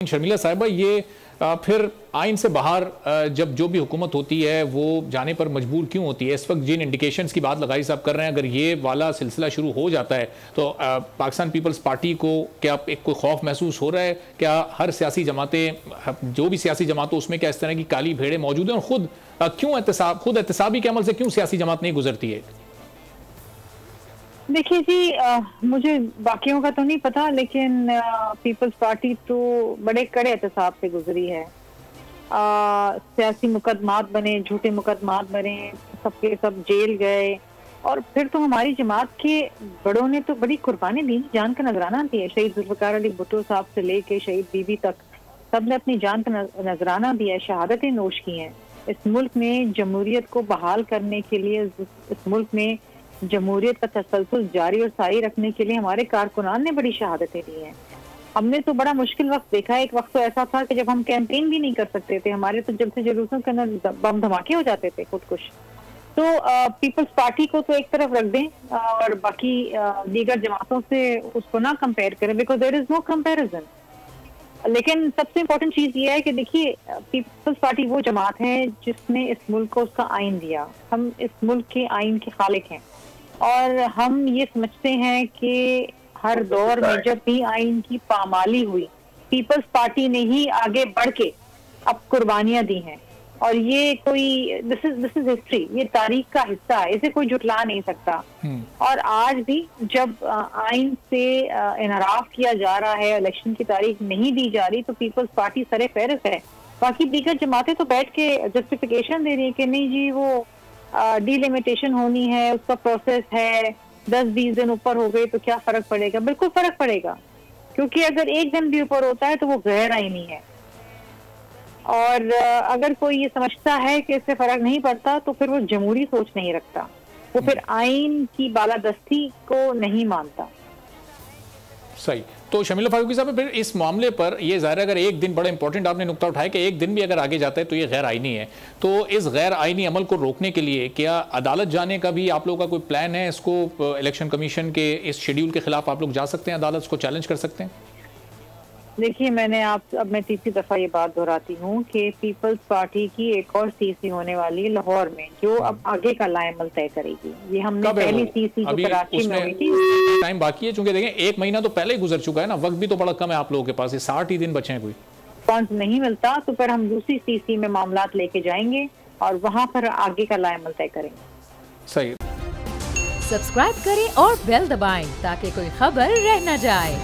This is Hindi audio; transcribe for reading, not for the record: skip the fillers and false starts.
शर्मिला साहिबा, ये फिर आइन से बाहर जब जो भी हुकूमत होती है वो जाने पर मजबूर क्यों होती है? इस वक्त जिन इंडिकेशंस की बात लगाई साहब कर रहे हैं, अगर ये वाला सिलसिला शुरू हो जाता है तो पाकिस्तान पीपल्स पार्टी को क्या एक कोई खौफ महसूस हो रहा है? क्या हर सियासी जमातें, जो भी सियासी जमात हो उसमें क्या इस तरह की काली भेड़ें मौजूद हैं? और खुद एहतसाबी के अमल से क्यों सियासी जमात नहीं गुजरती है? देखिए जी, मुझे बाकियों का तो नहीं पता, लेकिन पीपल्स पार्टी तो बड़े कड़े एहतसाब से गुजरी है। सियासी मुकदमात बने, झूठे मुकदमात बने, सबके सब जेल गए, और फिर तो हमारी जमात के बड़ों ने तो बड़ी कुर्बानी दी, जान का नजराना दिया। शहीद जुल्फिकार अली भुट्टो साहब से लेके शहीद बीबी तक सब ने अपनी जान का नजराना दिया, शहादतें नोश की हैं। इस मुल्क में जमहूरियत को बहाल करने के लिए, इस मुल्क में जमहूरियत का तसलसल जारी और सारी रखने के लिए हमारे कारकुनान ने बड़ी शहादतें दी हैं। हमने तो बड़ा मुश्किल वक्त देखा है। एक वक्त तो ऐसा था कि जब हम कैंपेन भी नहीं कर सकते थे, हमारे तो जलसे जुलूसों के अंदर बम धमाके हो जाते थे खुदकुश। तो पीपल्स पार्टी को तो एक तरफ रख दें और बाकी दीगर जमातों से उसको ना कंपेयर करें, because there is no comparison. लेकिन सबसे इम्पोर्टेंट चीज ये है कि देखिए, पीपल्स पार्टी वो जमात है जिसने इस मुल्क को उसका आइन दिया। हम इस मुल्क के आइन के खालिक हैं और हम ये समझते हैं कि हर दौर में जब भी आइन की पामाली हुई, पीपल्स पार्टी ने ही आगे बढ़ के अब कुर्बानियां दी हैं। और ये कोई दिस इज हिस्ट्री, ये तारीख का हिस्सा है, इसे कोई जुटला नहीं सकता। और आज भी जब आइन से इनहराफ किया जा रहा है, इलेक्शन की तारीख नहीं दी जा रही, तो पीपल्स पार्टी सरे फहरिस्त है। बाकी दीगर जमातें तो बैठ के जस्टिफिकेशन दे रही है कि नहीं जी, वो डिलिमिटेशन होनी है, उसका प्रोसेस है, 10-20 दिन ऊपर हो गए तो क्या फर्क पड़ेगा? बिल्कुल फर्क पड़ेगा, क्योंकि अगर एक दिन भी ऊपर होता है तो वो गैर आईनी है। और अगर कोई ये समझता है कि इससे फर्क नहीं पड़ता तो फिर वो जमहूरी सोच नहीं रखता, वो फिर आइन की बालादस्ती को नहीं मानता। सही। तो शर्मिला फारूकी साहब, फिर इस मामले पर ये ज़ाहिर है, अगर एक दिन, बड़ा इंपॉर्टेंट आपने नुकता उठाया कि एक दिन भी अगर आगे जाता है तो ये गैर आईनी है, तो इस गैर आईनी अमल को रोकने के लिए क्या अदालत जाने का भी आप लोगों का कोई प्लान है? इसको इलेक्शन कमीशन के इस शेड्यूल के खिलाफ आप लोग जा सकते हैं, अदालत को चैलेंज कर सकते हैं? देखिए, अब मैं तीसरी दफा ये बात दोहराती हूँ कि पीपल्स पार्टी की एक और सीसी होने वाली है लाहौर में, जो अब आगे का लाएमल तय करेगी। ये हमने पहली सीसी जो कराची में हुई थी, टाइम बाकी है, चूंकि देखें 1 महीना तो पहले ही गुजर चुका है ना, वक्त भी तो बड़ा कम है आप लोगों के पास, 60 ही दिन बचे हैं। कोई रिस्पॉन्स नहीं मिलता तो फिर हम दूसरी सीसी में मामलात लेके जाएंगे और वहाँ पर आगे का लाएमल तय करेंगे। सही। सब्सक्राइब करें और बेल दबाएं ताकि कोई खबर रह न जाए।